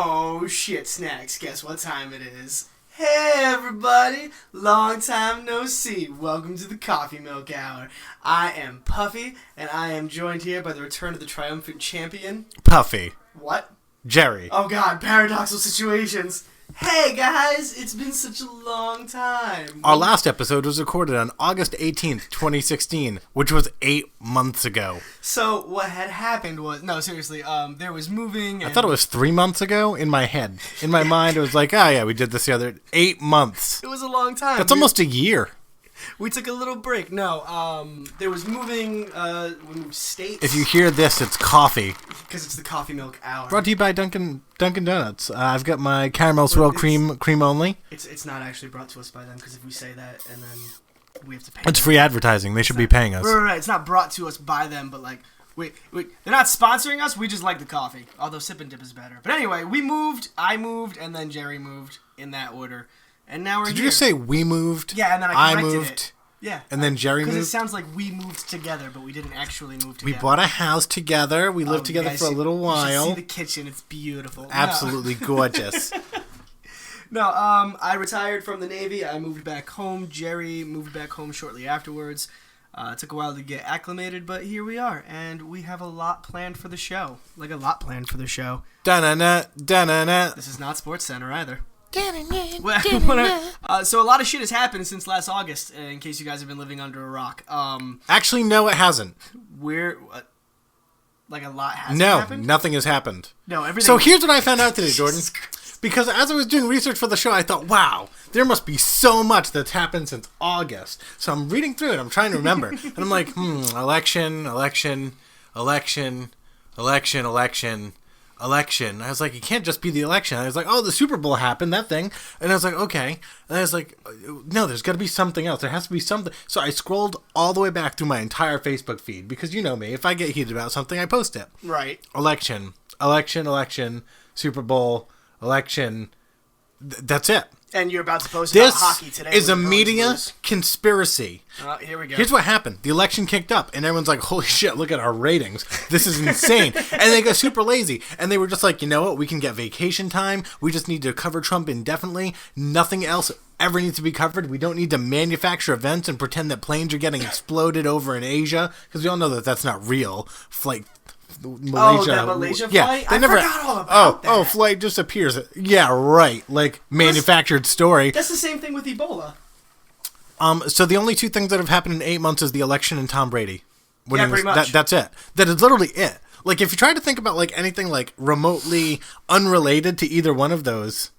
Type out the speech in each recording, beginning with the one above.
Oh shit, snacks. Guess what time it is? Hey everybody, long time no see. Welcome to the Coffee Milk Hour. I am Puffy, and I am joined here by the return of the triumphant champion. Puffy. What? Gerry. Oh god, paradoxical situations. Hey guys, it's been such a long time. Our last episode was recorded on August 18th, 2016, which was 8 months ago. So what had happened was, no seriously, there was moving. I thought it was 3 months ago in my head. In my mind, it was like, oh yeah, we did this the other 8 monmonths. It was a long time. That's almost a year. We took a little break. No, there was moving, we moved states. If you hear this, it's coffee. Because it's the Coffee Milk Hour. Brought to you by Dunkin' Donuts. I've got my caramel swirl cream only. It's not actually brought to us by them, because if we say that and then we have to pay It's them. free advertising. They should be paying us. Right. It's not brought to us by them, but like, they're not sponsoring us. We just like the coffee. Although Sip and Dip is better. But anyway, I moved, and then Gerry moved in that order. And now we're here. Did you just say we moved? Yeah, and then I corrected moved. it. Yeah. And then Gerry moved? Because it sounds like we moved together, but we didn't actually move together. We bought a house together. We lived together for a little while. You should see the kitchen. It's beautiful. Absolutely gorgeous. No, I retired from the Navy. I moved back home. Gerry moved back home shortly afterwards. It took a while to get acclimated, but here we are, and we have a lot planned for the show. Like, a lot planned for the show. Da-na-na, da-na-na. This is not Sports Center either. So So a lot of shit has happened since last August, in case you guys have been living under a rock. Actually, no, it hasn't. Like a lot hasn't happened? No, nothing has happened. No, everything... So here's what I found out today, Jordan. Because as I was doing research for the show, I thought, wow, there must be so much that's happened since August. So I'm reading through it. I'm trying to remember. And I'm like, election. I was like, it can't just be the election. I was like, oh, the Super Bowl happened, that thing. And I was like, okay. And I was like, no, there's got to be something else. There has to be something. So I scrolled all the way back through my entire Facebook feed. Because you know me. If I get heated about something, I post it. Right. Election. Super Bowl. Election. That's it. And you're about to post this about hockey today. This is a media conspiracy. Here we go. Here's what happened. The election kicked up, and everyone's like, holy shit, look at our ratings. This is insane. And they got super lazy. And they were just like, you know what? We can get vacation time. We just need to cover Trump indefinitely. Nothing else ever needs to be covered. We don't need to manufacture events and pretend that planes are getting exploded over in Asia. Because we all know that that's not real. Malaysia. Oh, that Malaysia flight? Yeah, I forgot all about that. Oh, flight just appears. Yeah, right. Like, manufactured story. That's the same thing with Ebola. So the only two things that have happened in 8 months is the election and Tom Brady. Yeah, pretty much. That's it. That is literally it. Like, if you try to think about, like, anything, like, remotely unrelated to either one of those...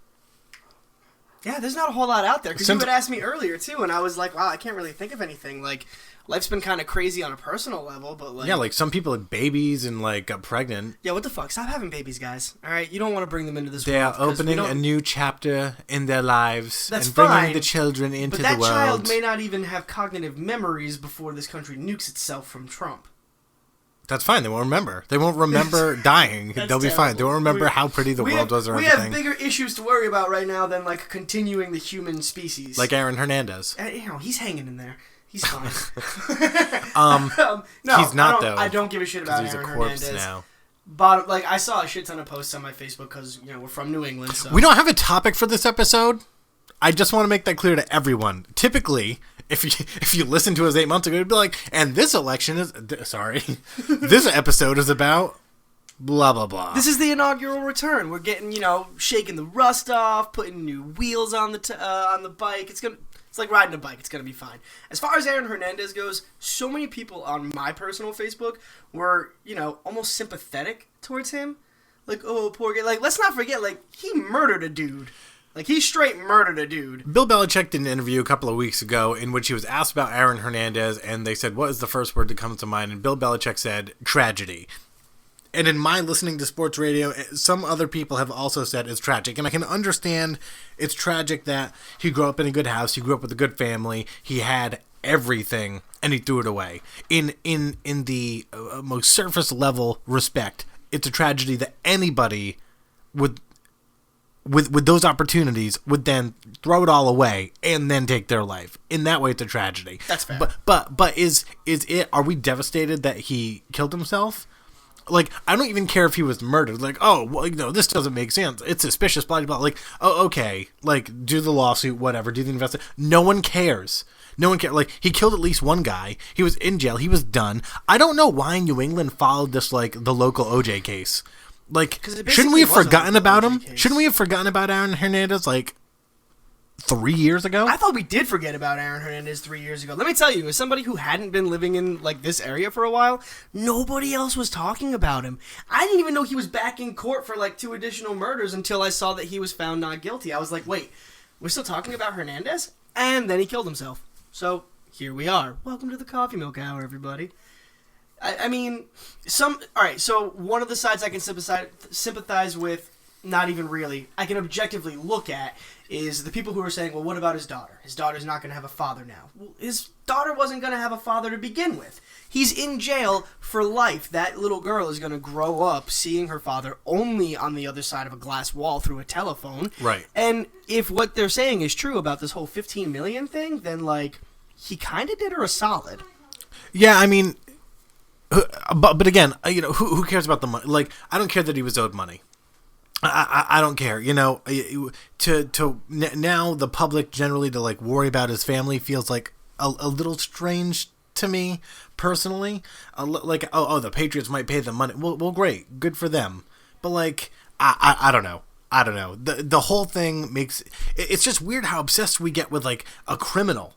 Yeah, there's not a whole lot out there. Because you had asked me earlier, too, and I was like, wow, I can't really think of anything. Like, life's been kind of crazy on a personal level, but like... Yeah, like, some people had babies and, like, got pregnant. Yeah, what the fuck? Stop having babies, guys. All right? You don't want to bring them into this world. They are opening a new chapter in their lives. That's and fine, bringing the children into the world. But that child may not even have cognitive memories before this country nukes itself from Trump. That's fine. They won't remember. They won't remember dying. They'll be fine. They won't remember how pretty the world was or anything. We have bigger issues to worry about right now than, like, continuing the human species. Like Aaron Hernandez. He's hanging in there. He's fine. No, he's not, though. I don't give a shit about Aaron Hernandez. He's a corpse now. But, like, I saw a shit ton of posts on my Facebook because, you know, we're from New England, so... We don't have a topic for this episode. I just want to make that clear to everyone. Typically, if you listen to us 8 months ago, it'd be like, and this election is... Sorry. This episode is about... blah, blah, blah. This is the inaugural return. We're getting, you know, shaking the rust off, putting new wheels on the bike. It's like riding a bike. It's going to be fine. As far as Aaron Hernandez goes, so many people on my personal Facebook were, you know, almost sympathetic towards him. Like, oh, poor guy. Like, let's not forget, like, he murdered a dude. Like, he straight murdered a dude. Bill Belichick did an interview a couple of weeks ago in which he was asked about Aaron Hernandez, and they said, what is the first word that comes to mind? And Bill Belichick said, tragedy. And in my listening to sports radio, some other people have also said it's tragic. And I can understand it's tragic that he grew up in a good house, he grew up with a good family, he had everything, and he threw it away. In the most surface level respect, it's a tragedy that anybody would... With those opportunities, would then throw it all away and then take their life. In that way, it's a tragedy. That's fair. But is it? Are we devastated that he killed himself? Like, I don't even care if he was murdered. Like, oh, well, this doesn't make sense. It's suspicious, blah, blah, blah. Like, oh, okay. Like, do the lawsuit, whatever. Do the investigation. No one cares. No one cares. Like, he killed at least one guy. He was in jail. He was done. I don't know why New England followed this, like, the local OJ case. Like, shouldn't we have forgotten about him? Shouldn't we have forgotten about Aaron Hernandez, like, 3 years ago? I thought we did forget about Aaron Hernandez 3 years ago. Let me tell you, as somebody who hadn't been living in like this area for a while, nobody else was talking about him. I didn't even know he was back in court for like 2 additional murders until I saw that he was found not guilty. I was like, wait, we're still talking about Hernandez? And then he killed himself. So here we are. Welcome to the Coffee Milk Hour, everybody. I mean, all right, so one of the sides I can sympathize with, not even really, I can objectively look at, is the people who are saying, well, what about his daughter? His daughter's not going to have a father now. Well, his daughter wasn't going to have a father to begin with. He's in jail for life. That little girl is going to grow up seeing her father only on the other side of a glass wall through a telephone. Right. And if what they're saying is true about this whole $15 million thing, then, like, he kind of did her a solid. Yeah, I mean, but again, who cares about the money? Like, I don't care that he was owed money. I don't care, now the public generally to like worry about his family feels like a little strange to me personally. Like, oh, the Patriots might pay the money. Well, great, good for them. But like, I don't know. The whole thing it's just weird how obsessed we get with like a criminal.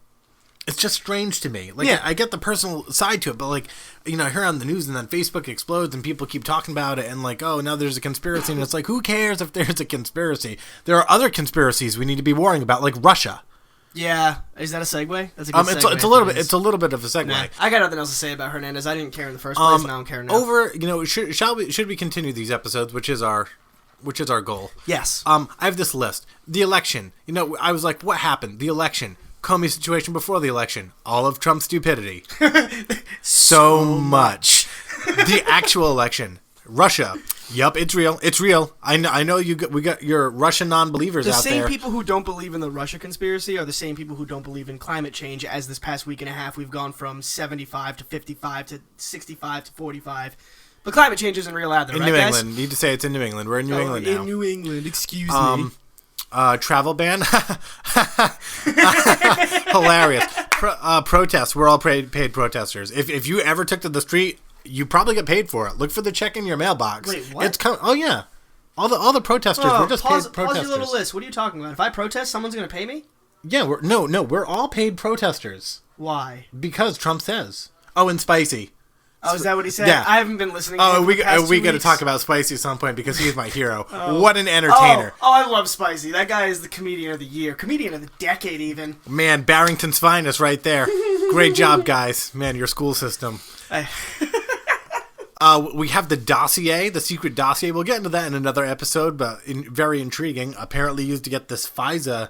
It's just strange to me. Like, yeah. I get the personal side to it, but like, I hear on the news and then Facebook explodes and people keep talking about it and like, oh, now there's a conspiracy, and it's like, who cares if there's a conspiracy? There are other conspiracies we need to be worrying about, like Russia. Yeah, is that a segue? That's a good segue. It's a little bit of a segue. Nah, I got nothing else to say about Hernandez. I didn't care in the first place, and I don't care now. Should we continue these episodes, which is our goal? Yes. I have this list. The election. I was like, what happened? The election. Comey situation before the election. All of Trump's stupidity. so much. The actual election. Russia. Yup, it's real. It's real. I know we got your Russian non-believers out there. The same people who don't believe in the Russia conspiracy are the same people who don't believe in climate change, as this past week and a half we've gone from 75 to 55 to 65 to 45. But climate change isn't real either, right, guys? In New England. Need to say it's in New England. We're in New England now. In New England. Excuse me. Travel ban? Hilarious. Protests. We're all paid protesters. If you ever took to the street, you probably get paid for it. Look for the check in your mailbox. Wait, what? Oh, yeah. All the protesters, we're just paid protesters. Pause your little list. What are you talking about? If I protest, someone's going to pay me? Yeah, we're all paid protesters. Why? Because Trump says. Oh, and Spicy. Oh, is that what he said? Yeah. I haven't been listening to him we got to talk about Spicy at some point because he's my hero. What an entertainer. Oh, I love Spicy. That guy is the comedian of the year. Comedian of the decade, even. Man, Barrington's finest right there. Great job, guys. Man, your school system. We have the dossier, the secret dossier. We'll get into that in another episode, but very intriguing. Apparently used to get this FISA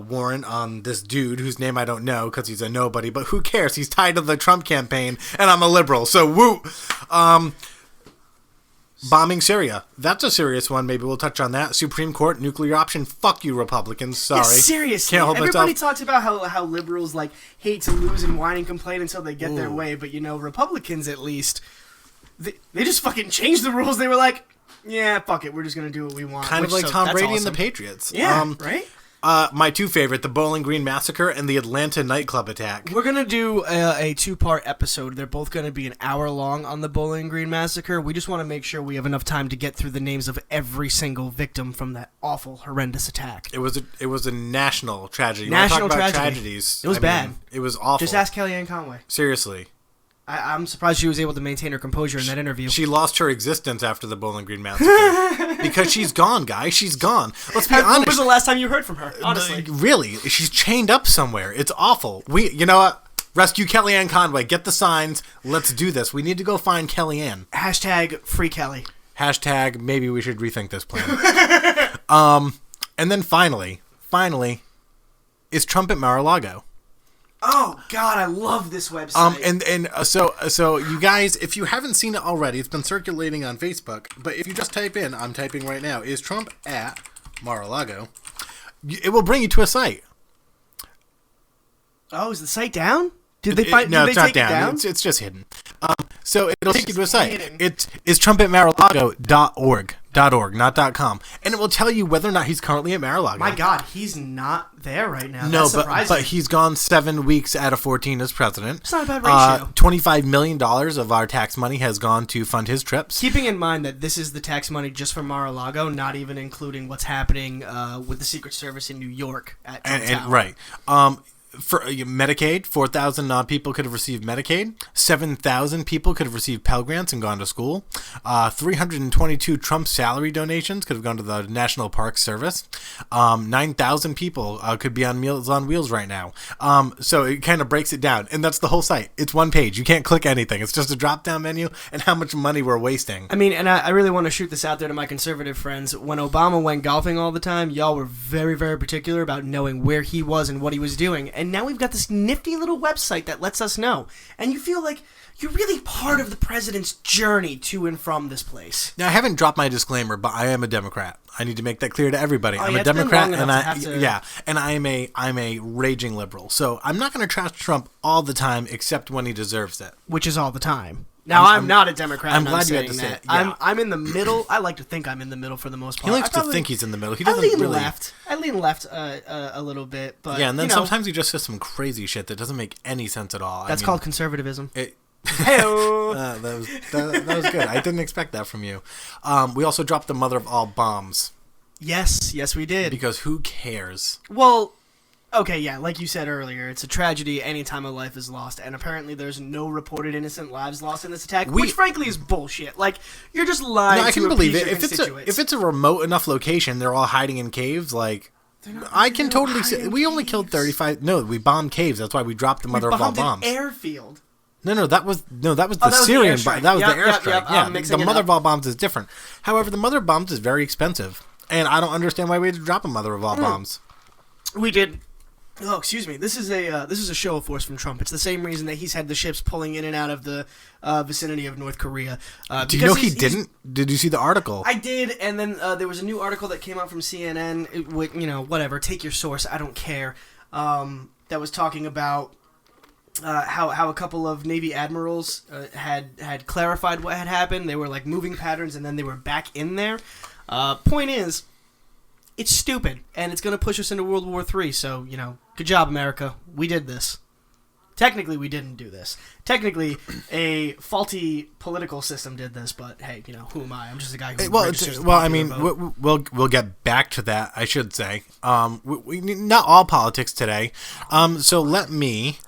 warrant on this dude whose name I don't know because he's a nobody, but who cares? He's tied to the Trump campaign, and I'm a liberal, so woo! Bombing Syria. That's a serious one. Maybe we'll touch on that. Supreme Court, nuclear option. Fuck you, Republicans. Sorry. Yeah, seriously. Can't hold Everybody myself. talks about how liberals like hate to lose and whine and complain until they get their way, but Republicans at least... They just fucking changed the rules. They were like, yeah, fuck it. We're just going to do what we want. Kind of like Tom Brady and the Patriots. Yeah, right? My two favorite, the Bowling Green Massacre and the Atlanta nightclub attack. We're going to do a two-part episode. They're both going to be an hour long on the Bowling Green Massacre. We just want to make sure we have enough time to get through the names of every single victim from that awful, horrendous attack. It was a national tragedy. National talk about tragedy. Tragedies. It was bad. It was awful. Just ask Kellyanne Conway. Seriously. I'm surprised she was able to maintain her composure in that interview. She lost her existence after the Bowling Green Massacre. Because she's gone, guys. She's gone. Let's be honest. When was the last time you heard from her, honestly? Really? She's chained up somewhere. It's awful. You know what? Rescue Kellyanne Conway. Get the signs. Let's do this. We need to go find Kellyanne. Hashtag free Kelly. Hashtag maybe we should rethink this plan. And then finally, is Trump at Mar-a-Lago. Oh God, I love this website. So you guys, if you haven't seen it already, it's been circulating on Facebook. But if you just type in, I'm typing right now, is Trump at Mar-a-Lago? It will bring you to a site. Oh, is the site down? Did they No, did it's they not take down. It down? It's just hidden. So it'll take you to a site. hidden. It's Trump at Mar-a-Lago.org, not .com, and it will tell you whether or not he's currently at Mar-a-Lago. My God, he's not there right now. No, That's surprising. but he's gone 7 weeks out of 14 as president. It's not a bad ratio. $25 million of our tax money has gone to fund his trips. Keeping in mind that this is the tax money just for Mar-a-Lago, not even including what's happening with the Secret Service in New York at Trump Tower. Right. For Medicaid, 4,000 people could have received Medicaid. 7,000 people could have received Pell Grants and gone to school. 322 Trump salary donations could have gone to the National Park Service. 9,000 people could be on Meals on Wheels right now. So it kind of breaks it down. And that's the whole site. It's one page. You can't click anything. It's just a drop-down menu and how much money we're wasting. I mean, and I really want to shoot this out there to my conservative friends. When Obama went golfing all the time, y'all were very, very particular about knowing where he was and what he was doing. And now we've got this nifty little website that lets us know. And you feel like you're really part of the president's journey to and from this place. Now, I haven't dropped my disclaimer, but I am a Democrat. I need to make that clear to everybody. I'm a it's been Democrat, long and enough to have to- and I'm a raging liberal. So I'm not going to trash Trump all the time, except when he deserves it. Which is all the time. Now, I'm not a Democrat. I'm and glad you had saying to say that. it, yeah. I'm in the middle. I like to think I'm in the middle for the most part. He likes to think he's in the middle. He I doesn't lean really. left. I lean left a little bit, but Yeah, and then you know, sometimes he just says some crazy shit that doesn't make any sense at all. that's called conservatism. Hey-o. that was good. I didn't expect that from you. We also dropped the mother of all bombs. Yes, we did. Because who cares? Well, okay, yeah, like you said earlier, it's a tragedy any time a life is lost, and apparently there's no reported innocent lives lost in this attack, which frankly is bullshit. Like, you're just lying No, I to can believe appease it. your If it's a remote enough location, they're all hiding in caves. Like, I can totally see. We only killed 35. No, we bombed caves. That's why we dropped the mother of all bombs. An airfield. No, that was the was Syrian. the airstrike. That was Yep, the airstrike. yep, Yeah, I'm mixing the it mother up. of all bombs is different. However, the mother of bombs is very expensive, and I don't understand why we had to drop a mother of all bombs. We did. Oh, excuse me. This is a show of force from Trump. It's the same reason that he's had the ships pulling in and out of the vicinity of North Korea. Do you know he didn't? Did you see the article? I did, and then there was a new article that came out from CNN. Whatever. Take your source. I don't care. That was talking about how a couple of Navy admirals had clarified what had happened. They were like moving patterns, and then they were back in there. Point is, it's stupid, and it's going to push us into World War III. So, good job, America. We did this. Technically, we didn't do this. Technically, a faulty political system did this. But hey, who am I? I'm just a guy who registers the popular vote. we'll get back to that. I should say, we not all politics today. So let me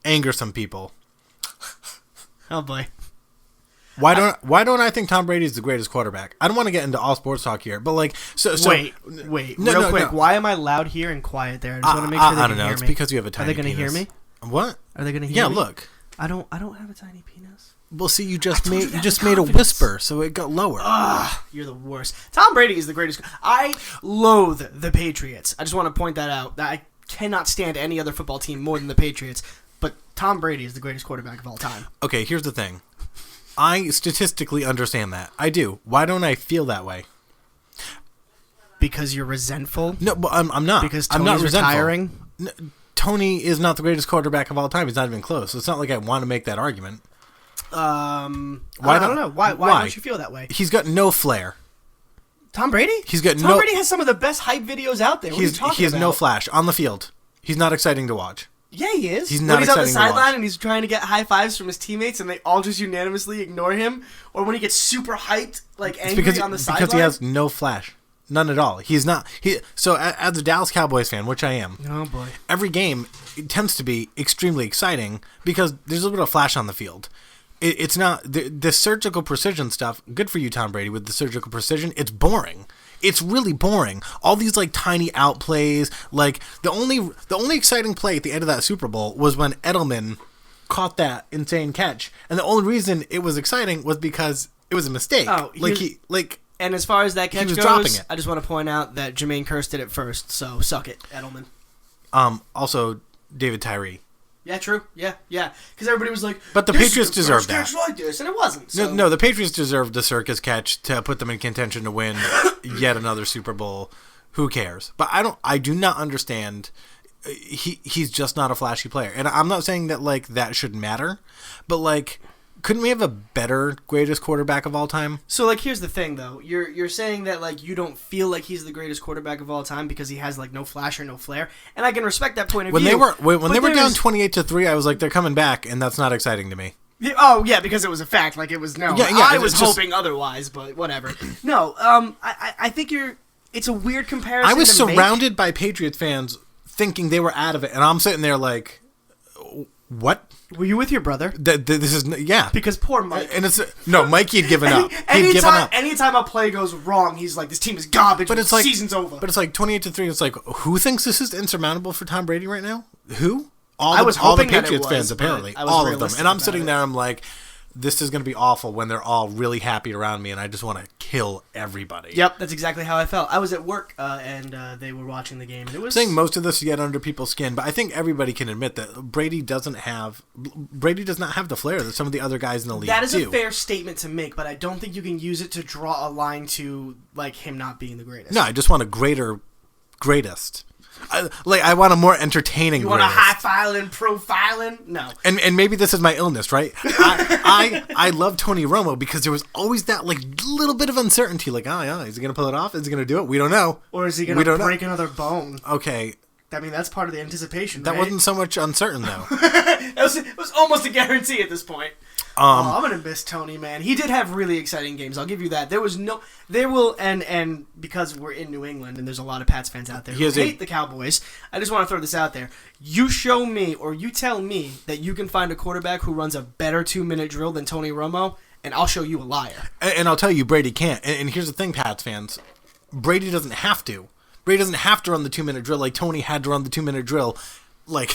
anger some people. Oh boy. Why don't I think Tom Brady is the greatest quarterback? I don't want to get into all sports talk here, but like wait, real quick. No. Why am I loud here and quiet there? I just want to make sure they I can don't know. hear It's me. because you have a tiny Are they going to hear penis. me? What? Are they going to hear me? Yeah, look. I don't have a tiny penis. Well, see, you told you that just with made a confidence. whisper, so it got lower. You're the worst. Tom Brady is the greatest. I loathe the Patriots. I just want to point that out. I cannot stand any other football team more than the Patriots. But Tom Brady is the greatest quarterback of all time. Okay, here's the thing. I statistically understand that. I do. Why don't I feel that way? Because you're resentful? No, but I'm not. Because I'm not Tony's resentful. retiring? No, Tony is not the greatest quarterback of all time. He's not even close. So it's not like I want to make that argument. I don't know. Why don't you feel that way? He's got no flair. Tom Brady? Tom Brady has some of the best hype videos out there. What are you talking he has about? no flash on the field. He's not exciting to watch. Yeah, he is. He's not when he's on the exciting to watch. sideline and he's trying to get high fives from his teammates and they all just unanimously ignore him, or when he gets super hyped, like angry on the sideline. Because he has no flash. None at all. He's not. So as a Dallas Cowboys fan, which I am, oh boy, every game it tends to be extremely exciting because there's a little bit of flash on the field. It's not the surgical precision stuff. Good for you, Tom Brady, with the surgical precision. It's boring. It's really boring. All these like tiny outplays. Like the only exciting play at the end of that Super Bowl was when Edelman caught that insane catch, and the only reason it was exciting was because it was a mistake. Oh, and as far as that catch was goes, dropping it. I just want to point out that Jermaine Kearse did it first, so suck it, Edelman. Also, David Tyree. Yeah, true. Yeah. Because everybody was like, but the Patriots deserved that. Catch like this, and it wasn't. So. No, the Patriots deserved the circus catch to put them in contention to win yet another Super Bowl. Who cares? But I do not understand. He's just not a flashy player, and I'm not saying that like that should matter, but like. couldn't we have a better greatest quarterback of all time? So, like, here's the thing, though. You're saying that, like, you don't feel like he's the greatest quarterback of all time because he has, like, no flash or no flair. And I can respect that point of view. When they were down 28-3, I was like, they're coming back, and that's not exciting to me. Oh, yeah, because it was a fact. Like, it was no. Yeah, I was hoping otherwise, but whatever. No, I think it's a weird comparison. I was surrounded by Patriots fans thinking they were out of it, and I'm sitting there like, what? Were you with your brother? This is, yeah. Because poor Mike. And Mikey had given up. He'd given up. Anytime a play goes wrong, he's like, this team is garbage, but it's like, season's over. But it's like 28-3, it's like, who thinks this is insurmountable for Tom Brady right now? Who? I was all the hoping Patriots fans, apparently. All of them. And I'm sitting there, I'm like, this is going to be awful when they're all really happy around me, and I just want to kill everybody. Yep, that's exactly how I felt. I was at work, and they were watching the game. And it was saying most of this to get under people's skin, but I think everybody can admit that Brady does not have the flair that some of the other guys in the league do. That is a fair statement to make, but I don't think you can use it to draw a line to like him not being the greatest. No, I just want a greatest. I want a more entertaining. You want a high-filing, profiling? No. And maybe this is my illness, right? I love Tony Romo because there was always that like little bit of uncertainty. Like, oh yeah, is he gonna pull it off? Is he gonna do it? We don't know. Or is he gonna break another bone? Okay. I mean, that's part of the anticipation. That right? wasn't so much uncertain though. It was almost a guarantee at this point. I'm gonna miss Tony, man. He did have really exciting games. I'll give you that. And because we're in New England and there's a lot of Pats fans out there who hate the Cowboys. I just want to throw this out there. You show me or you tell me that you can find a quarterback who runs a better 2-minute drill than Tony Romo, and I'll show you a liar. And I'll tell you, Brady can't. And here's the thing, Pats fans. Brady doesn't have to. Brady doesn't have to run the 2-minute drill like Tony had to run the 2-minute drill, like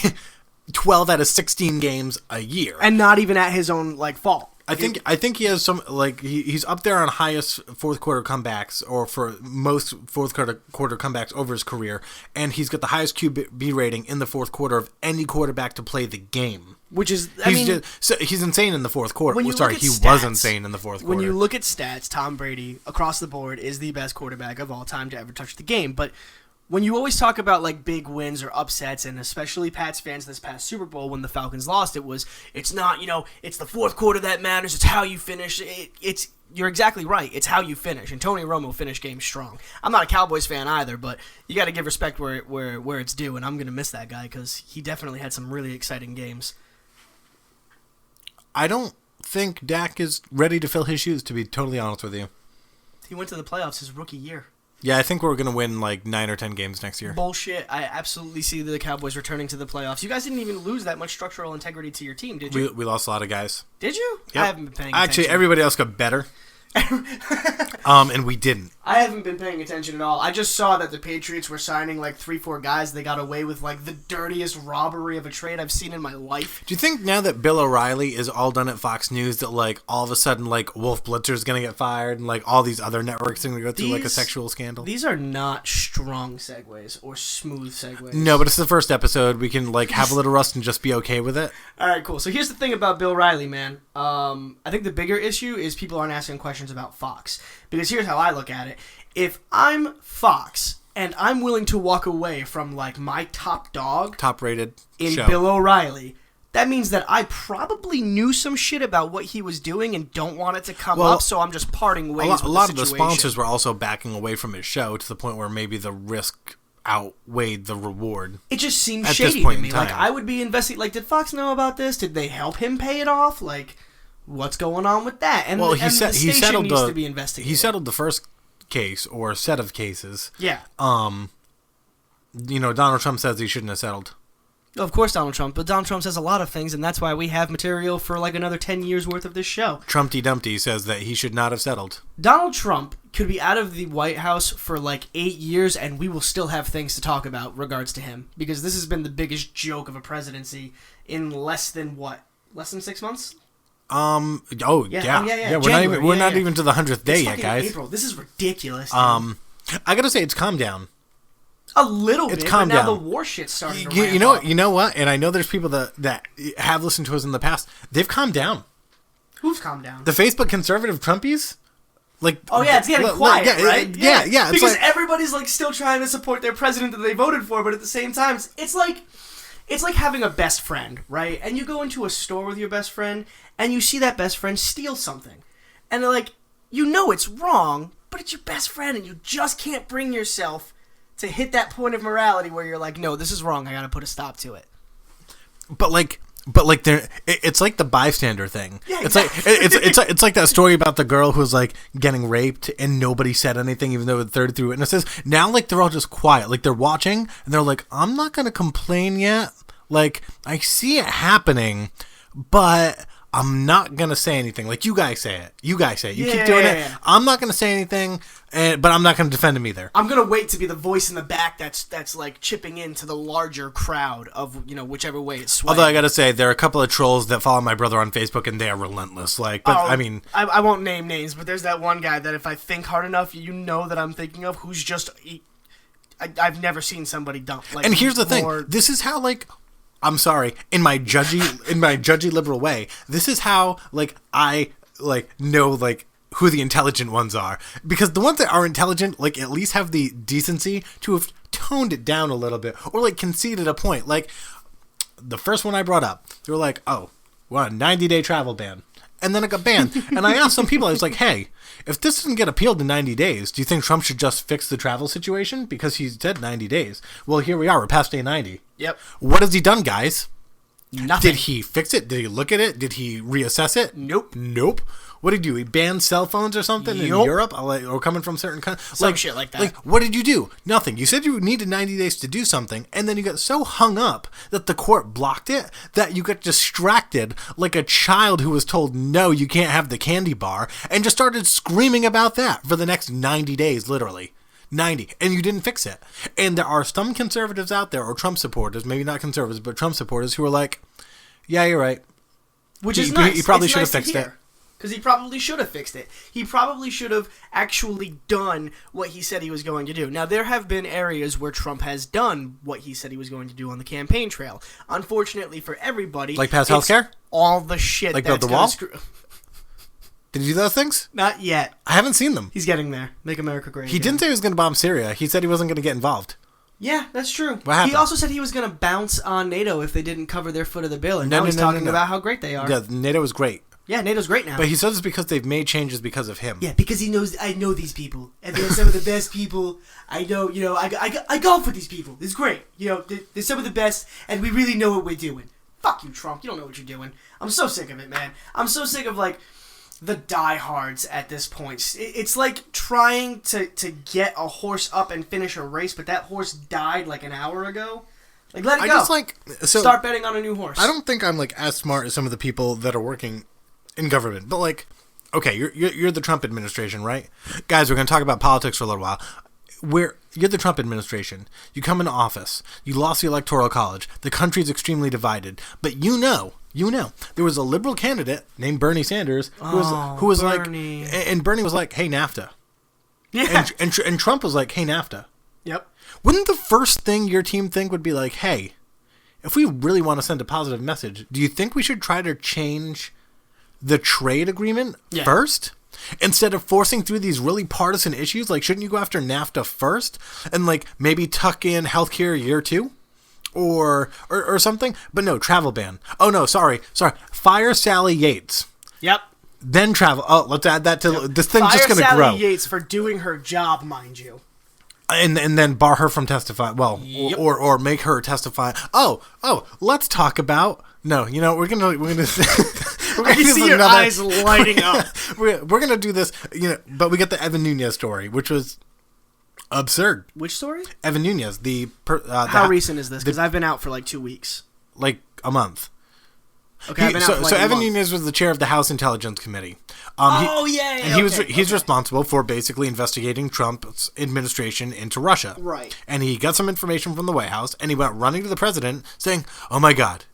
12 out of 16 games a year, and not even at his own like fault. I think he has some like he's up there on highest fourth quarter comebacks or for most fourth quarter comebacks over his career, and he's got the highest QB rating in the fourth quarter of any quarterback to play the game. Which is, he's insane in the fourth quarter. He was insane in the fourth quarter. When you look at stats, Tom Brady across the board is the best quarterback of all time to ever touch the game. But when you always talk about like big wins or upsets, and especially Pats fans this past Super Bowl when the Falcons lost, it's not, it's the fourth quarter that matters. It's how you finish. You're exactly right. It's how you finish. And Tony Romo finished games strong. I'm not a Cowboys fan either, but you got to give respect where it's due. And I'm gonna miss that guy because he definitely had some really exciting games. I don't think Dak is ready to fill his shoes, to be totally honest with you. He went to the playoffs his rookie year. Yeah, I think we're going to win like 9 or 10 games next year. Bullshit. I absolutely see the Cowboys returning to the playoffs. You guys didn't even lose that much structural integrity to your team, did you? We lost a lot of guys. Did you? Yep. I haven't been paying attention. Actually, everybody else got better. And we didn't. I haven't been paying attention at all. I just saw that the Patriots were signing like 3-4 guys. They got away with like the dirtiest robbery of a trade I've seen in my life. Do you think now that Bill O'Reilly is all done at Fox News that like all of a sudden like Wolf Blitzer is going to get fired and like all these other networks are going to go through like a sexual scandal? These are not strong segues or smooth segues. No, but it's the first episode. We can like have a little rust and just be okay with it. All right, cool. So here's the thing about Bill O'Reilly, man. I think the bigger issue is people aren't asking questions about Fox. Because here's how I look at it. If I'm Fox and I'm willing to walk away from like my top dog, top rated in show. Bill O'Reilly, that means that I probably knew some shit about what he was doing and don't want it to come up, so I'm just parting ways with the situation. A lot of the sponsors were also backing away from his show to the point where maybe the risk outweighed the reward. It just seems shady to me. Like, I would be investing. Like, did Fox know about this? Did they help him pay it off? Like, what's going on with that? And, well, the station needs to be investigated. He settled the first case or set of cases. Yeah. Donald Trump says he shouldn't have settled. Of course, Donald Trump. But Donald Trump says a lot of things, and that's why we have material for like another 10 years worth of this show. Trumpty Dumpty says that he should not have settled. Donald Trump could be out of the White House for like 8 years, and we will still have things to talk about regards to him. Because this has been the biggest joke of a presidency in less than 6 months? Yeah. We're not even to the 100th day yet, guys. April. This is ridiculous. I gotta say, it's calmed down. A little bit, but now the war shit's starting to ramp up. You know what? And I know there's people that have listened to us in the past. They've calmed down. Who's calmed down? The Facebook conservative Trumpies? Like, it's getting quiet, right? Yeah. Because everybody's like still trying to support their president that they voted for, but at the same time, it's like it's like having a best friend, right? And you go into a store with your best friend, and you see that best friend steal something. And they're like, you know it's wrong, but it's your best friend, and you just can't bring yourself to hit that point of morality where you're like, no, this is wrong, I gotta put a stop to it. But it's like the bystander thing. Yeah, exactly. It's like that story about the girl who was like getting raped and nobody said anything even though it 33 witnesses. Now like they're all just quiet, like they're watching and they're like, I'm not gonna complain yet. Like I see it happening, but I'm not gonna say anything. Like you guys say it. You keep doing it. I'm not gonna say anything, but I'm not gonna defend him either. I'm gonna wait to be the voice in the back that's like chipping into the larger crowd of whichever way it's swaying. Although I gotta say, there are a couple of trolls that follow my brother on Facebook, and they are relentless. I mean, I won't name names, but there's that one guy that if I think hard enough, that I'm thinking of, who's just I've never seen somebody dump. Like, and here's the thing: this is how I'm sorry, in my judgy liberal way, this is how I know who the intelligent ones are, because the ones that are intelligent at least have the decency to have toned it down a little bit or conceded a point. Like the first one I brought up, they were like, "Oh, we're on a 90-day travel ban," and then it got banned. And I asked some people, I was like, "Hey, if this doesn't get appealed in 90 days, do you think Trump should just fix the travel situation? Because he said 90 days. Well, here we are. We're past day 90. Yep. What has he done, guys? Nothing. Did he fix it? Did he look at it? Did he reassess it? Nope. What did he do? He banned cell phones or something in Europe? Or coming from certain countries? Some shit like that. What did you do? Nothing. You said you needed 90 days to do something, and then you got so hung up that the court blocked it that you got distracted like a child who was told, no, you can't have the candy bar, and just started screaming about that for the next 90 days, literally. 90, and you didn't fix it. And there are some conservatives out there, or Trump supporters, maybe not conservatives, but Trump supporters, who are like, yeah, you're right. Which is nice. He probably should have fixed it. Because he probably should have fixed it. He probably should have actually done what he said he was going to do. Now, there have been areas where Trump has done what he said he was going to do on the campaign trail. Unfortunately for everybody, like pass healthcare? All the shit like that's build the wall? Did he do those things? Not yet. I haven't seen them. He's getting there. Make America great again. He didn't say he was going to bomb Syria. He said he wasn't going to get involved. Yeah, that's true. What happened? He also said he was going to bounce on NATO if they didn't cover their foot of the bill, and now he's talking about how great they are. Yeah, NATO is great. Yeah, NATO's great now. But he says it's because they've made changes because of him. Yeah, because he knows I know these people, and they're some of the best people. I know, I golf with these people. It's great. They're some of the best, and we really know what we're doing. Fuck you, Trump. You don't know what you're doing. I'm so sick of it, man. I'm so sick of, the diehards at this point. It's like trying to get a horse up and finish a race, but that horse died an hour ago. Let it go. Start betting on a new horse. I don't think I'm as smart as some of the people that are working in government, but okay, you're the Trump administration, right? Guys, we're going to talk about politics for a little while. You're the Trump administration. You come into office. You lost the Electoral College. The country's extremely divided. But there was a liberal candidate named Bernie Sanders who was Bernie. And Bernie was like, hey, NAFTA. Yeah. And Trump was like, hey, NAFTA. Yep. Wouldn't the first thing your team think would be like, hey, if we really want to send a positive message, do you think we should try to change the trade agreement first? Instead of forcing through these really partisan issues, shouldn't you go after NAFTA first and maybe tuck in healthcare year 2 or something? But no, travel ban. Oh no, sorry. Fire Sally Yates. Yep. Then travel. Oh, let's add that to this thing's just going to grow. Fire Sally Yates for doing her job, mind you. And then bar her from testifying. Well, yep. or make her testify. Oh, let's talk about. No, we're gonna. I can see your eyes lighting up. We're gonna do this, but we get the Evan Nunez story, which was absurd. Which story? Evan Nunez, how recent is this? Because I've been out for 2 weeks. A month. Okay, I've been out for so a Evan month. Nunez was the chair of the House Intelligence Committee. He's responsible for basically investigating Trump's administration into Russia. Right. And he got some information from the White House, and he went running to the president saying, "Oh my God,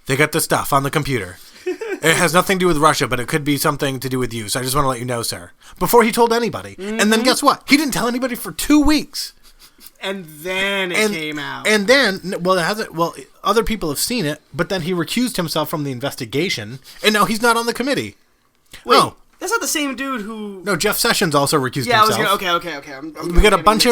they got this stuff on the computer. It has nothing to do with Russia, but it could be something to do with you. So I just want to let you know, sir." Before he told anybody. Mm-hmm. And then guess what? He didn't tell anybody for 2 weeks. And then it came out. And then, other people have seen it, but then he recused himself from the investigation, and now he's not on the committee. Wait, that's not the same dude who... No, Jeff Sessions also recused himself. Okay. We got a bunch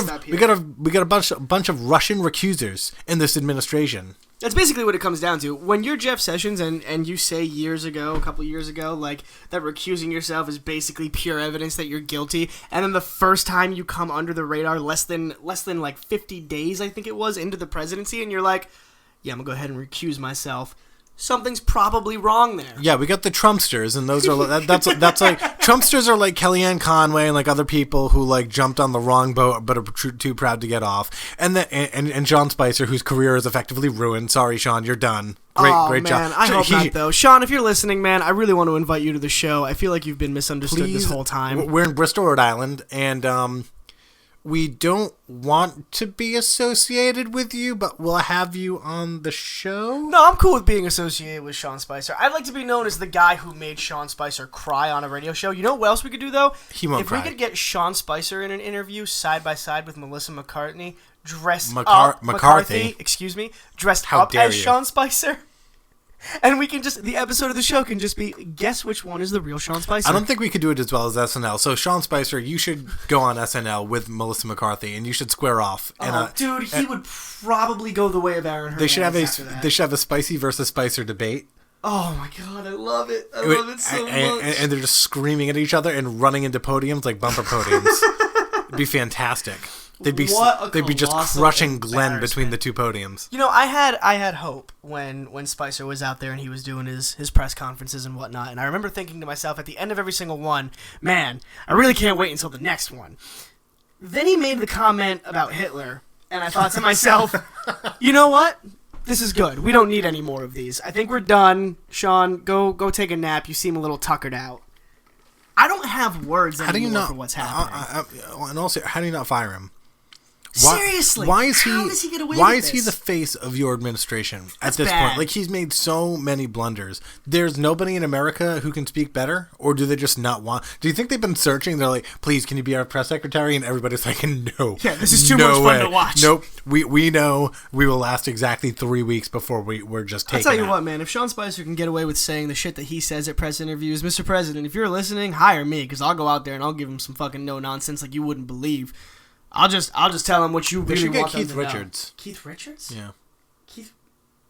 of Russian recusers in this administration. That's basically what it comes down to. When you're Jeff Sessions and you say a couple years ago, like, that recusing yourself is basically pure evidence that you're guilty, and then the first time you come under the radar, less than like 50 days, I think it was, into the presidency, and you're like, yeah, I'm gonna go ahead and recuse myself. Something's probably wrong there. Yeah, we got the Trumpsters, and those are that's like Trumpsters are like Kellyanne Conway and like other people who like jumped on the wrong boat but are too proud to get off, and Sean Spicer, whose career is effectively ruined. Sorry, Sean, you're done. Great job. I hope not, though. Sean, if you're listening, man, I really want to invite you to the show. I feel like you've been misunderstood this whole time. We're in Bristol, Rhode Island, and we don't want to be associated with you, but we'll have you on the show. No, I'm cool with being associated with Sean Spicer. I'd like to be known as the guy who made Sean Spicer cry on a radio show. You know what else we could do, though? He won't cry. If we could get Sean Spicer in an interview side by side with Melissa McCarthy, dressed McCarthy, excuse me, dressed How up dare as you. Sean Spicer. And we can the episode of the show can just be, guess which one is the real Sean Spicer. I don't think we could do it as well as SNL. So, Sean Spicer, you should go on SNL with Melissa McCarthy, and you should square off. Dude, he would probably go the way of Aaron Hernandez. They should have a Spicy versus Spicer debate. Oh my god, I love it. I love it so much. And they're just screaming at each other and running into podiums like bumper podiums. It'd be fantastic. They'd be just crushing Glenn between the two podiums. You know, I had hope when Spicer was out there and he was doing his press conferences and whatnot, and I remember thinking to myself at the end of every single one, man, I really can't wait until the next one. Then he made the comment about Hitler, and I thought to myself, you know what? This is good. We don't need any more of these. I think we're done. Sean, go take a nap. You seem a little tuckered out. I don't have words anymore for what's happening. And also, how do you not fire him? Seriously, why is he? How does he get away Why with is he this? the face of your administration That's at this bad. point? Like, he's made so many blunders. There's nobody in America who can speak better, or do they just not want? Do you think they've been searching? They're like, please, can you be our press secretary? And everybody's like, no. Yeah, this is too much fun to watch. Nope. We know we will last exactly 3 weeks before we're just taking. I'll tell you what, man. If Sean Spicer can get away with saying the shit that he says at press interviews, Mr. President, if you're listening, hire me, because I'll go out there and I'll give him some fucking no nonsense like you wouldn't believe. I'll just tell him what you really want them to know. They should get Keith Richards. Keith Richards? Yeah.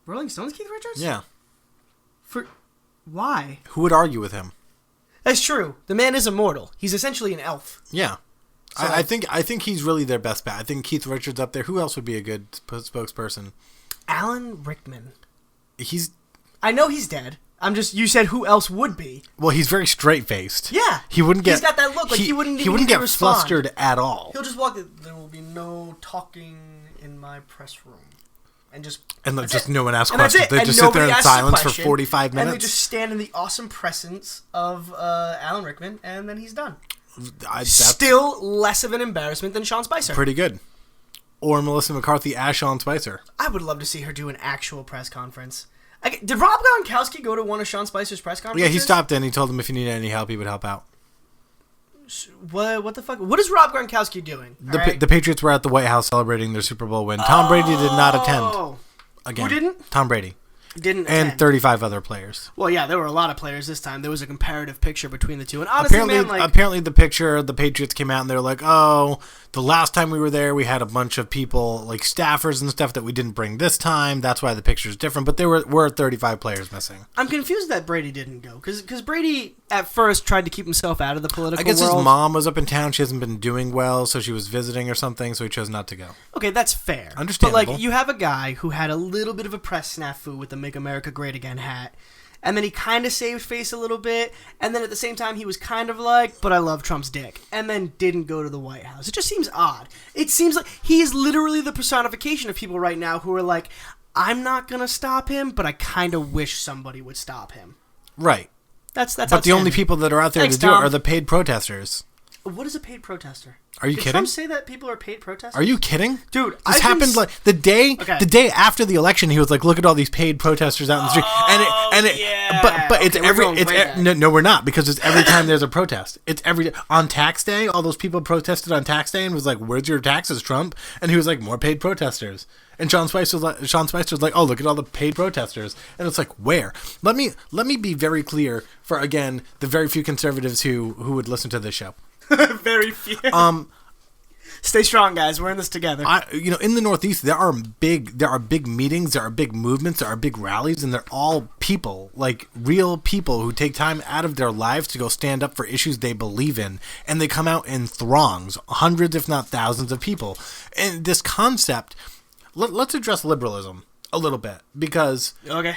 Rolling Stones Keith Richards? Yeah. Why? Who would argue with him? That's true. The man is immortal. He's essentially an elf. Yeah. So I think he's really their best bet. I think Keith Richards up there. Who else would be a good spokesperson? Alan Rickman. I know he's dead. You said who else would be? Well, he's very straight-faced. Yeah. He wouldn't get. He's got that look. Like he wouldn't get respond. flustered at all. He'll just walk. There will be no talking in my press room, and just no one asks questions. They just sit there in silence for 45 minutes. And they just stand in the awesome presence of Alan Rickman, and then he's done. Still less of an embarrassment than Sean Spicer. Pretty good. Or Melissa McCarthy as Sean Spicer. I would love to see her do an actual press conference. Did Rob Gronkowski go to one of Sean Spicer's press conferences? Yeah, he stopped in. He told him if he needed any help, he would help out. What the fuck? What is Rob Gronkowski doing? The Patriots were at the White House celebrating their Super Bowl win. Tom Brady did not attend. Again. Who didn't? Tom Brady. Didn't and attend. 35 other players. Well, yeah, there were a lot of players this time. There was a comparative picture between the two. And honestly, apparently the picture, the Patriots came out and they're like, oh, the last time we were there, we had a bunch of people, like staffers and stuff that we didn't bring this time. That's why the picture's different. But there were 35 players missing. I'm confused that Brady didn't go. Because Brady, at first, tried to keep himself out of the political world. I guess his mom was up in town. She hasn't been doing well, so she was visiting or something, so he chose not to go. Okay, that's fair. Understandable. But, you have a guy who had a little bit of a press snafu with the Make America Great Again hat. And then he kind of saved face a little bit. And then at the same time, he was kind of like, but I love Trump's dick. And then didn't go to the White House. It just seems odd. It seems like he is literally the personification of people right now who are like, I'm not going to stop him, but I kind of wish somebody would stop him. Right. That's But the only people that are out there to do it are the paid protesters. What is a paid protester? Are you Did kidding? Trump say that people are paid protesters? Are you kidding? Dude, this happened like the day after the election. He was like, "Look at all these paid protesters out in the street." But it's no, we're not, because it's every time there's a protest. It's every on tax day. All those people protested on tax day and was like, "Where's your taxes, Trump?" And he was like, "More paid protesters." And Sean Spicer was like, "Oh, look at all the paid protesters." And it's like, where? Let me be very clear for, again, the very few conservatives who would listen to this show. Very few. Stay strong, guys. We're in this together. In the Northeast, there are big meetings, there are big movements, there are big rallies, and they're all people, like real people who take time out of their lives to go stand up for issues they believe in, and they come out in throngs, hundreds if not thousands of people. And this concept, let's address liberalism a little bit, because okay,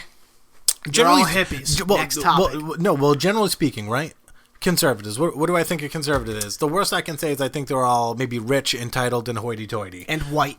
generally we're all hippies. Next topic. Generally speaking, right? Conservatives. What do I think a conservative is? The worst I can say is I think they're all maybe rich, entitled, and hoity-toity. And white.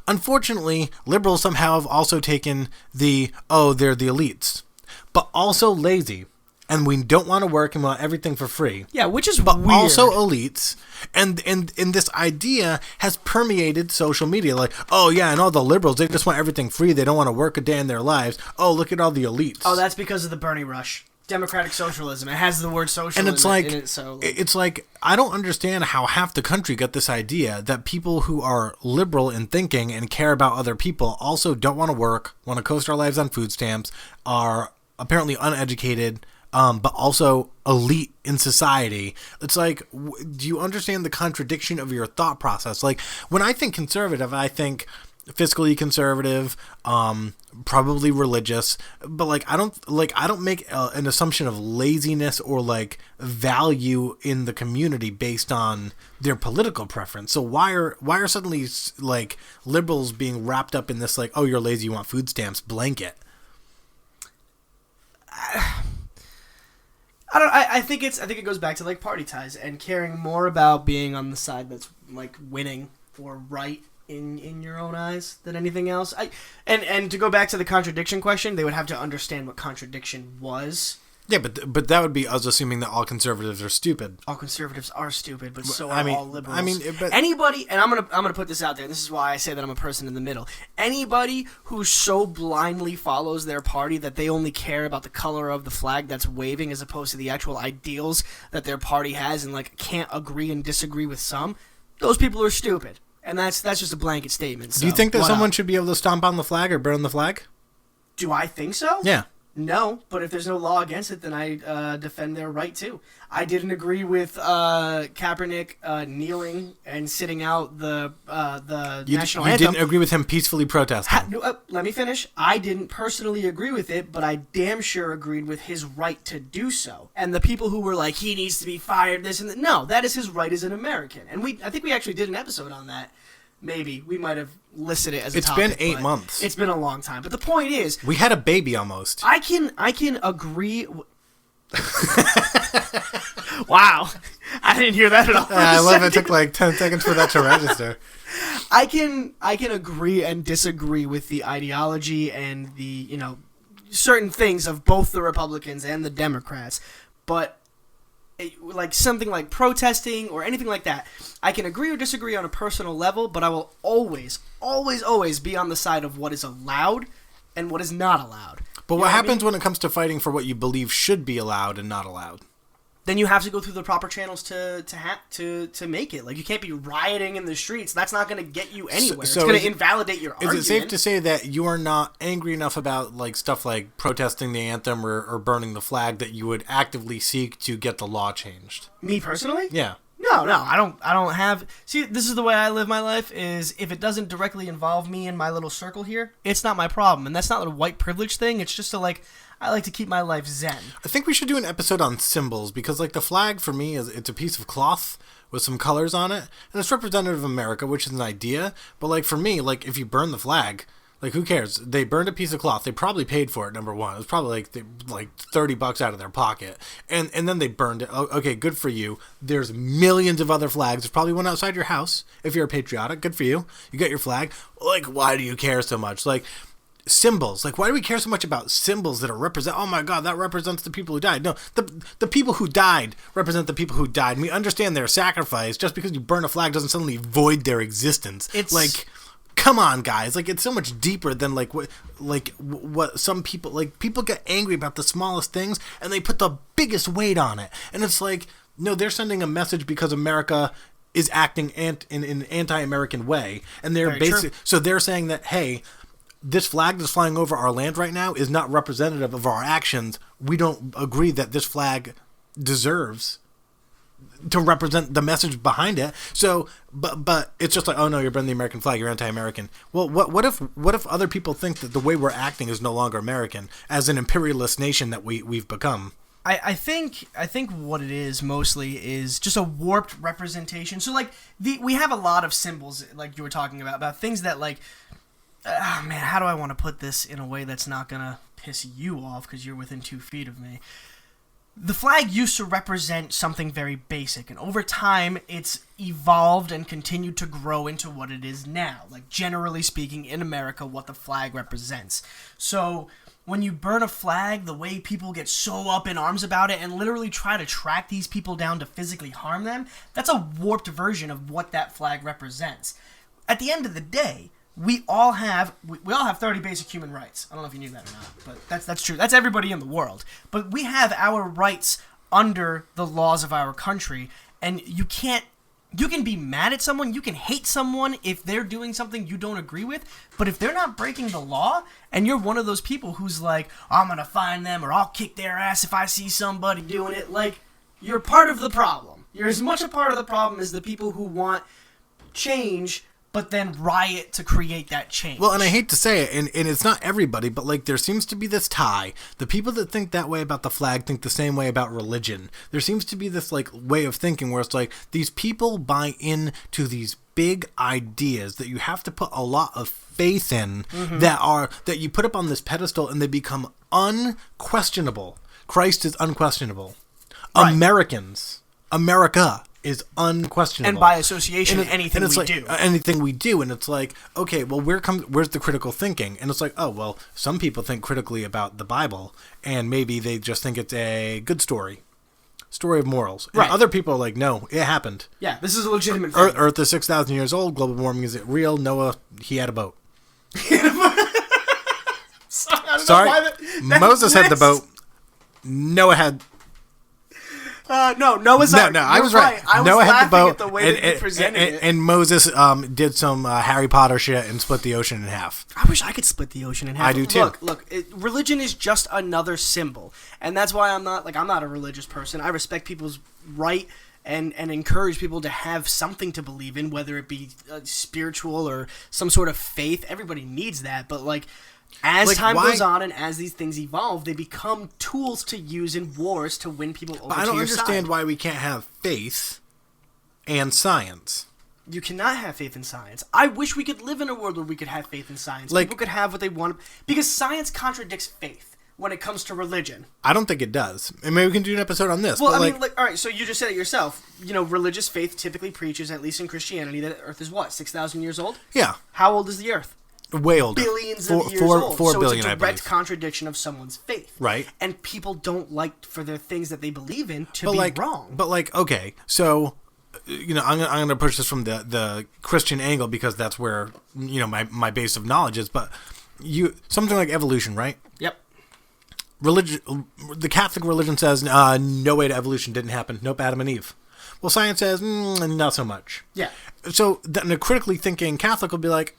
Unfortunately, liberals somehow have also taken they're the elites. But also lazy. And we don't want to work and want everything for free. Yeah, which is but weird. Also elites. And this idea has permeated social media. Like, oh yeah, and all the liberals, they just want everything free. They don't want to work a day in their lives. Oh, look at all the elites. Oh, that's because of the Bernie rush. Democratic socialism. It has the word socialism and it's like, in it. So it's like, I don't understand how half the country got this idea that people who are liberal in thinking and care about other people also don't want to work, want to coast our lives on food stamps, are apparently uneducated, but also elite in society. It's like, do you understand the contradiction of your thought process? Like, when I think conservative, I think fiscally conservative, probably religious, but I don't make an assumption of laziness or like value in the community based on their political preference. So why are suddenly like liberals being wrapped up in this like, oh, you're lazy, you want food stamps blanket? I think it goes back to like party ties and caring more about being on the side that's like winning or right in your own eyes than anything else. And to go back to the contradiction question, they would have to understand what contradiction was. Yeah, but that would be us assuming that all conservatives are stupid. All conservatives are stupid, but so are all liberals. I mean, anybody, and I'm gonna put this out there. And this is why I say that I'm a person in the middle. Anybody who so blindly follows their party that they only care about the color of the flag that's waving as opposed to the actual ideals that their party has, and like can't agree and disagree with some, those people are stupid. And that's just a blanket statement. So, do you think that someone should be able to stomp on the flag or burn the flag? Do I think so? Yeah. No, but if there's no law against it, then I defend their right to. I didn't agree with Kaepernick kneeling and sitting out the national anthem. You didn't agree with him peacefully protesting. Let me finish. I didn't personally agree with it, but I damn sure agreed with his right to do so. And the people who were like, he needs to be fired, this and that. No, that is his right as an American. And I think we actually did an episode on that. Maybe. We might have listed it as a topic. It's been 8 months. It's been a long time. But the point is... we had a baby almost. I can agree... Wow. I didn't hear that at all. I love it took like 10 seconds for that to register. I can agree and disagree with the ideology and the, certain things of both the Republicans and the Democrats. But... like something like protesting or anything like that, I can agree or disagree on a personal level, but I will always, always, always be on the side of what is allowed and what is not allowed. But what happens when it comes to fighting for what you believe should be allowed and not allowed? Then you have to go through the proper channels to make it. Like, you can't be rioting in the streets. That's not going to get you anywhere. So it's going to invalidate your argument. Is it safe to say that you are not angry enough about like stuff like protesting the anthem or burning the flag that you would actively seek to get the law changed? Me personally? Yeah. No, I don't have... See, this is the way I live my life, is if it doesn't directly involve me in my little circle here, it's not my problem. And that's not a white privilege thing. It's just I like to keep my life zen. I think we should do an episode on symbols, because like the flag for me it's a piece of cloth with some colors on it, and it's representative of America, which is an idea. But like for me, like if you burn the flag, like who cares? They burned a piece of cloth. They probably paid for it. Number one, it was probably like $30 out of their pocket, and then they burned it. Okay, good for you. There's millions of other flags. There's probably one outside your house. If you're patriotic, good for you. You got your flag. Like, why do you care so much? Like, symbols. Like, why do we care so much about symbols that are represent? Oh my God, that represents the people who died. No, the people who died represent the people who died. And we understand their sacrifice. Just because you burn a flag doesn't suddenly void their existence. It's like, come on, guys. Like, it's so much deeper than what some people like. People get angry about the smallest things, and they put the biggest weight on it. And it's like, no, they're sending a message because America is acting in an anti-American way, and they're basically so they're saying that, hey, this flag that's flying over our land right now is not representative of our actions. We don't agree that this flag deserves to represent the message behind it. So, but it's just like, oh no, you're burning the American flag, you're anti-American. Well, what if other people think that the way we're acting is no longer American as an imperialist nation that we've become? I think what it is mostly is just a warped representation. So like we have a lot of symbols like you were talking about things that like, man, how do I want to put this in a way that's not gonna piss you off because you're within 2 feet of me? The flag used to represent something very basic, and over time it's evolved and continued to grow into what it is now. Like, generally speaking, in America, what the flag represents. So, when you burn a flag, the way people get so up in arms about it and literally try to track these people down to physically harm them, that's a warped version of what that flag represents. At the end of the day, we all have 30 basic human rights. I don't know if you knew that or not, but that's true. That's everybody in the world. But we have our rights under the laws of our country, and you can be mad at someone, you can hate someone if they're doing something you don't agree with, but if they're not breaking the law, and you're one of those people who's like, I'm gonna find them, or I'll kick their ass if I see somebody doing it, like, you're part of the problem. You're as much a part of the problem as the people who want change but then riot to create that change. Well, and I hate to say it, and it's not everybody, but like there seems to be this tie. The people that think that way about the flag think the same way about religion. There seems to be this like way of thinking where it's like these people buy into these big ideas that you have to put a lot of faith in, that you put up on this pedestal and they become unquestionable. Christ is unquestionable. Right. America is unquestionable, and by association, anything we do, and it's like, okay, well, where's the critical thinking? And it's like, oh, well, some people think critically about the Bible, and maybe they just think it's a good story of morals. And other people are like, no, it happened. Yeah, this is a legitimate thing. Earth is 6,000 years old. Global warming is it real? Noah, he had a boat. Sorry, Moses had the boat. Noah had. No, Noah's not. No, I was right. Noah had the boat, at the way that you presented it. And Moses did some Harry Potter shit and split the ocean in half. I wish I could split the ocean in half. I do too. Look, religion is just another symbol, and that's why I'm not a religious person. I respect people's right and encourage people to have something to believe in, whether it be spiritual or some sort of faith. Everybody needs that, but like. As time goes on and as these things evolve, they become tools to use in wars to win people over to your side. I don't understand why we can't have faith and science. You cannot have faith in science. I wish we could live in a world where we could have faith in science. Like, people could have what they want. Because science contradicts faith when it comes to religion. I don't think it does. And maybe we can do an episode on this. Well, all right, so you just said it yourself. You know, religious faith typically preaches, at least in Christianity, that Earth is what, 6,000 years old? Yeah. How old is the Earth? Way older. Billions of years old. 4 so billion, it's a I believe. direct contradiction of someone's faith. Right. And people don't like for their things that they believe in to be wrong. But like, okay, so, you know, I'm going to push this from the Christian angle because that's where, you know, my base of knowledge is. But something like evolution, right? Yep. Religion, the Catholic religion says, no way to evolution didn't happen. Nope, Adam and Eve. Well, science says, not so much. Yeah. So then a critically thinking Catholic will be like,